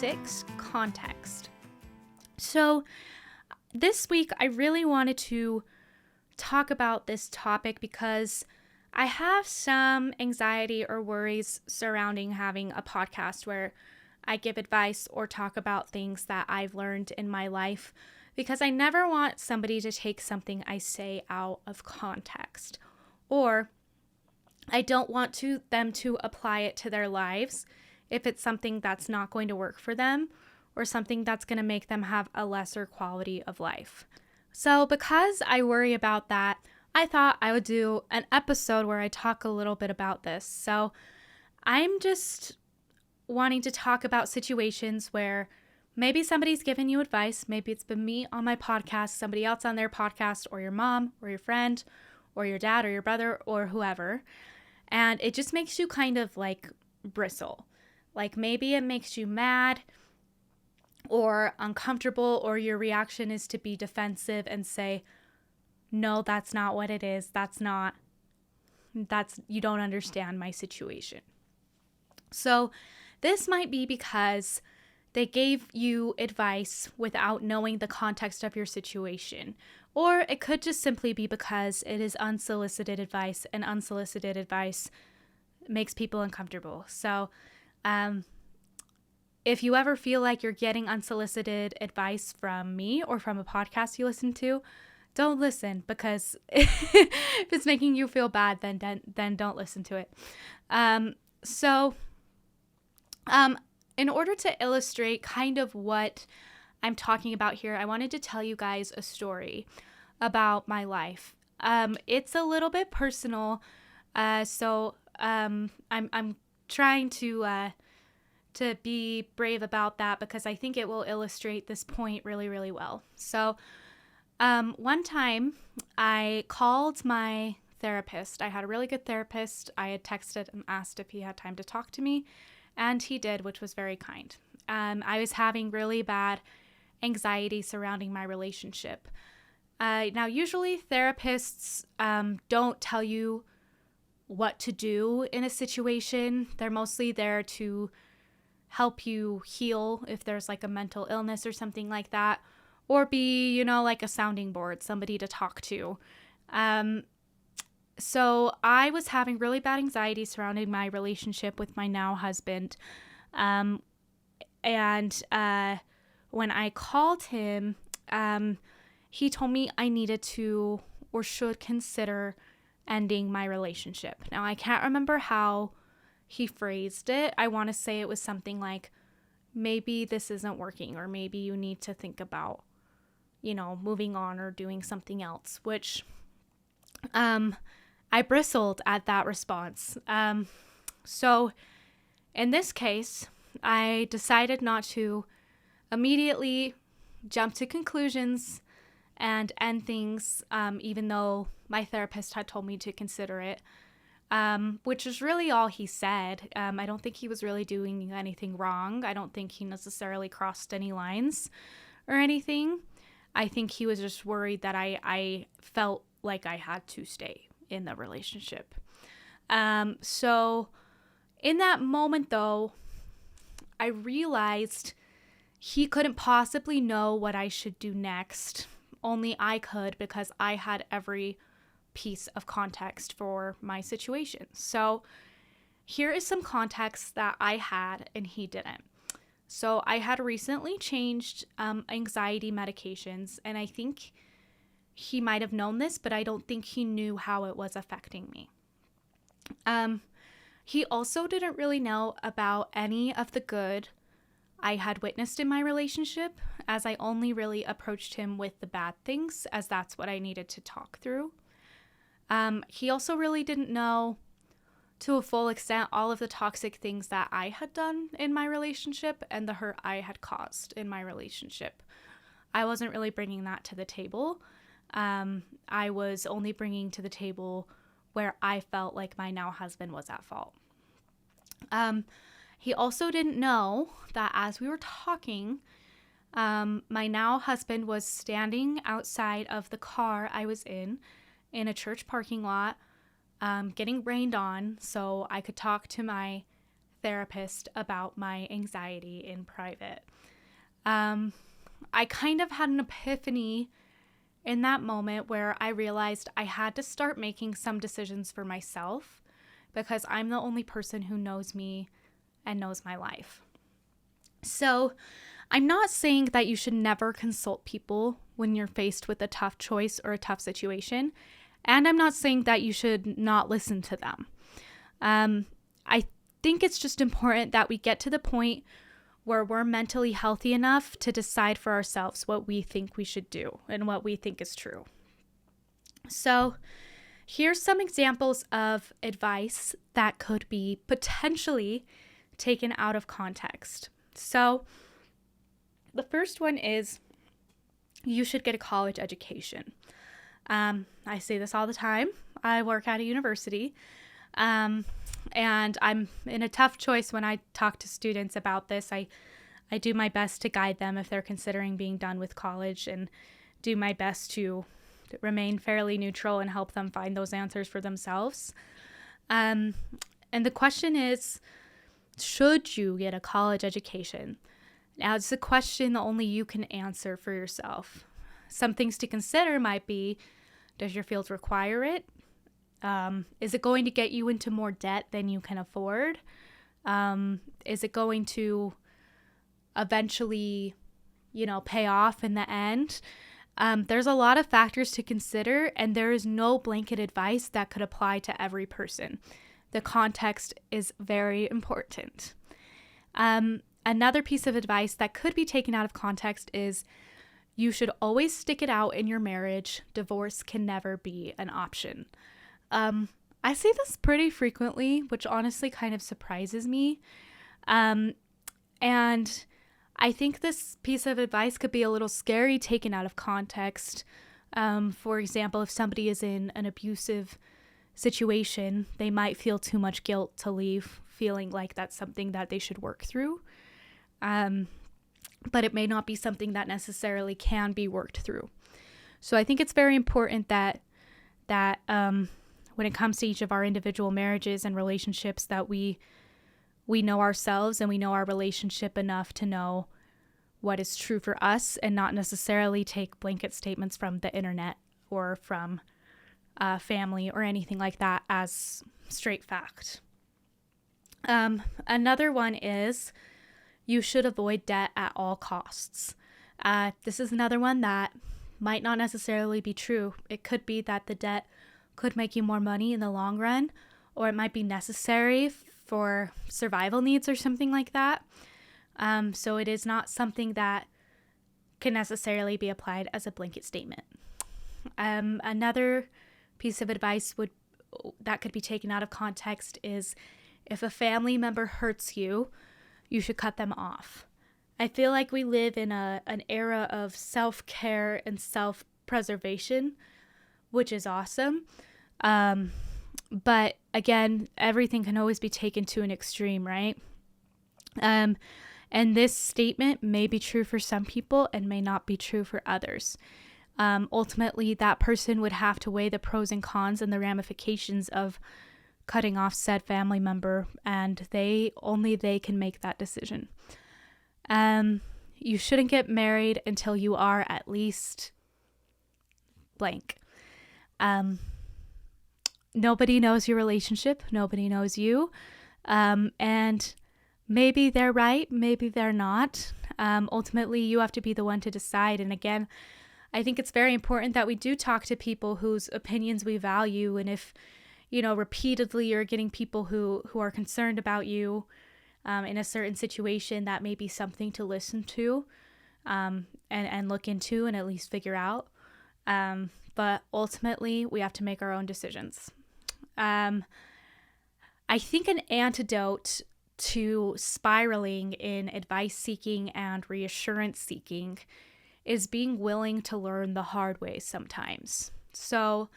6, context. So this week, I really wanted to talk about this topic because I have some anxiety or worries surrounding having a podcast where I give advice or talk about things that I've learned in my life, because I never want somebody to take something I say out of context, or I don't want them to apply it to their lives if it's something that's not going to work for them or something that's going to make them have a lesser quality of life. So because I worry about that, I thought I would do an episode where I talk a little bit about this. So I'm just wanting to talk about situations where maybe somebody's given you advice. Maybe it's been me on my podcast, somebody else on their podcast, or your mom or your friend or your dad or your brother or whoever. And it just makes you kind of like bristle. Like maybe it makes you mad or uncomfortable, or your reaction is to be defensive and say, no, that's not what it is. You don't understand my situation. So this might be because they gave you advice without knowing the context of your situation. Or it could just simply be because it is unsolicited advice, and unsolicited advice makes people uncomfortable. So if you ever feel like you're getting unsolicited advice from me or from a podcast you listen to, don't listen, because if it's making you feel bad, then don't listen to it. In order to illustrate kind of what I'm talking about here, I wanted to tell you guys a story about my life. It's a little bit personal, so I'm trying to be brave about that, because I think it will illustrate this point really, really well. So one time I called my therapist. I had a really good therapist. I had texted and asked if he had time to talk to me, and he did, which was very kind. I was having really bad anxiety surrounding my relationship. Now, usually therapists don't tell you what to do in a situation. They're mostly there to help you heal if there's like a mental illness or something like that, or be, like a sounding board, somebody to talk to. So I was having really bad anxiety surrounding my relationship with my now husband. And when I called him, he told me I needed to or should consider ending my relationship. Now, I can't remember how he phrased it. I want to say it was something like, maybe this isn't working, or maybe you need to think about, moving on or doing something else, which I bristled at that response. So in this case, I decided not to immediately jump to conclusions and end things, even though my therapist had told me to consider it. Which is really all he said. I don't think he was really doing anything wrong. I don't think he necessarily crossed any lines or anything. I think he was just worried that I felt like I had to stay in the relationship. So in that moment, though, I realized he couldn't possibly know what I should do next. Only I could, because I had every piece of context for my situation. So here is some context that I had and he didn't. So I had recently changed anxiety medications, and I think he might have known this, but I don't think he knew how it was affecting me. He also didn't really know about any of the good I had witnessed in my relationship, as I only really approached him with the bad things, as that's what I needed to talk through. He also really didn't know to a full extent all of the toxic things that I had done in my relationship and the hurt I had caused in my relationship. I wasn't really bringing that to the table. I was only bringing to the table where I felt like my now husband was at fault. He also didn't know that as we were talking, my now husband was standing outside of the car I was in a church parking lot, getting rained on, so I could talk to my therapist about my anxiety in private. I kind of had an epiphany in that moment where I realized I had to start making some decisions for myself because I'm the only person who knows me and knows my life. So I'm not saying that you should never consult people when you're faced with a tough choice or a tough situation. And I'm not saying that you should not listen to them. I think it's just important that we get to the point where we're mentally healthy enough to decide for ourselves what we think we should do and what we think is true. So here's some examples of advice that could be potentially taken out of context. So the first one is you should get a college education. I say this all the time. I work at a university, and I'm in a tough choice when I talk to students about this. I do my best to guide them if they're considering being done with college and do my best to remain fairly neutral and help them find those answers for themselves. And the question is, should you get a college education? Now, it's a question that only you can answer for yourself. Some things to consider might be, does your field require it? Is it going to get you into more debt than you can afford? Is it going to eventually, pay off in the end? There's a lot of factors to consider, and there is no blanket advice that could apply to every person. The context is very important. Another piece of advice that could be taken out of context is you should always stick it out in your marriage. Divorce can never be an option. I see this pretty frequently, which honestly kind of surprises me. And I think this piece of advice could be a little scary taken out of context. For example, if somebody is in an abusive situation, they might feel too much guilt to leave, feeling like that's something that they should work through. But it may not be something that necessarily can be worked through. So I think it's very important that when it comes to each of our individual marriages and relationships, that we know ourselves and we know our relationship enough to know what is true for us and not necessarily take blanket statements from the internet or from family or anything like that as straight fact. Another one is you should avoid debt at all costs. This is another one that might not necessarily be true. It could be that the debt could make you more money in the long run, or it might be necessary for survival needs or something like that. So it is not something that can necessarily be applied as a blanket statement. Another piece of advice that could be taken out of context is if a family member hurts you, you should cut them off. I feel like we live in an era of self-care and self-preservation, which is awesome. But again, everything can always be taken to an extreme, right? And this statement may be true for some people and may not be true for others. Ultimately, that person would have to weigh the pros and cons and the ramifications of cutting off said family member, and only they can make that decision. You shouldn't get married until you are at least blank. Nobody knows your relationship. Nobody knows you. And maybe they're right. Maybe they're not. Ultimately, you have to be the one to decide. And again, I think it's very important that we do talk to people whose opinions we value. And if, repeatedly you're getting people who are concerned about you in a certain situation, that may be something to listen to and look into and at least figure out. But ultimately, we have to make our own decisions. I think an antidote to spiraling in advice seeking and reassurance seeking is being willing to learn the hard way sometimes. So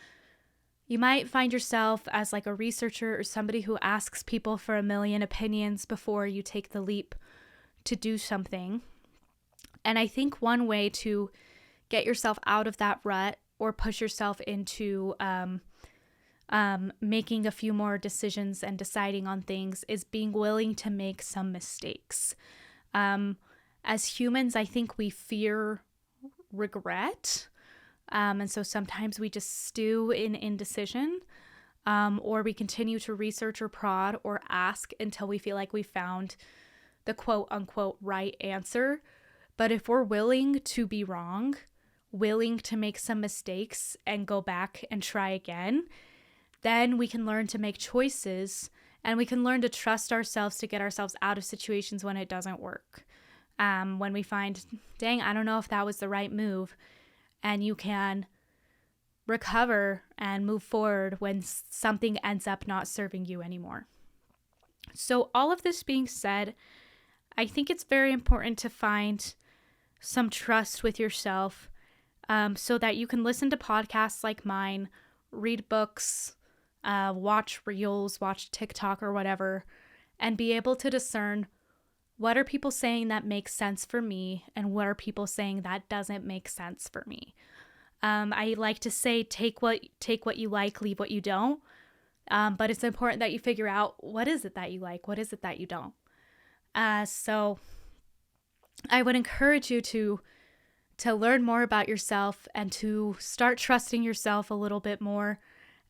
you might find yourself as like a researcher or somebody who asks people for a million opinions before you take the leap to do something. And I think one way to get yourself out of that rut or push yourself into making a few more decisions and deciding on things is being willing to make some mistakes. As humans, I think we fear regret. And so sometimes we just stew in indecision, or we continue to research or prod or ask until we feel like we found the quote unquote right answer. But if we're willing to be wrong, willing to make some mistakes and go back and try again, then we can learn to make choices, and we can learn to trust ourselves to get ourselves out of situations when it doesn't work. When we find, dang, I don't know if that was the right move, and you can recover and move forward when something ends up not serving you anymore. So all of this being said, I think it's very important to find some trust with yourself, so that you can listen to podcasts like mine, read books, watch reels, watch TikTok or whatever, and be able to discern what are people saying that makes sense for me and what are people saying that doesn't make sense for me. I like to say take what you like, leave what you don't. But it's important that you figure out, what is it that you like? What is it that you don't? So I would encourage you to learn more about yourself and to start trusting yourself a little bit more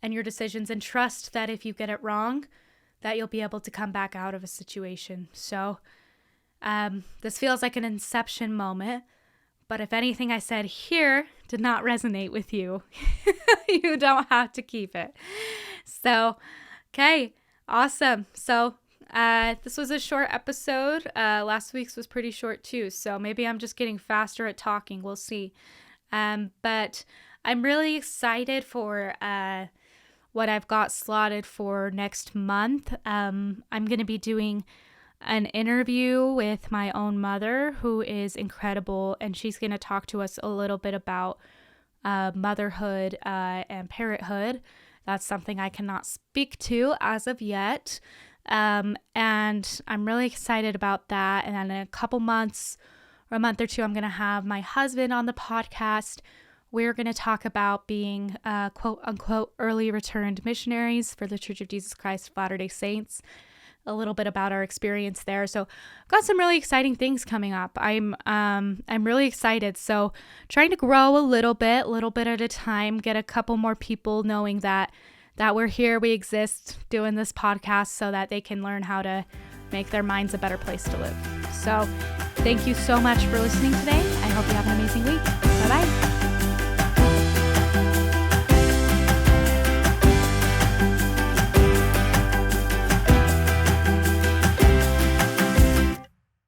and your decisions, and trust that if you get it wrong, that you'll be able to come back out of a situation. So this feels like an inception moment, but if anything I said here did not resonate with you, you don't have to keep it. So, okay, awesome. So this was a short episode. Last week's was pretty short too, so maybe I'm just getting faster at talking. We'll see. But I'm really excited for what I've got slotted for next month. I'm going to be doing an interview with my own mother, who is incredible, and she's going to talk to us a little bit about motherhood and parenthood. That's something I cannot speak to as of yet. And I'm really excited about that. And then in a couple months or a month or two, I'm going to have my husband on the podcast. We're going to talk about being quote unquote early returned missionaries for the Church of Jesus Christ of Latter-day Saints. A little bit about our experience there. So I've got some really exciting things coming up. I'm really excited. So trying to grow a little bit at a time, get a couple more people knowing that we're here, we exist, doing this podcast so that they can learn how to make their minds a better place to live. So thank you so much for listening today. I hope you have an amazing week. Bye-bye.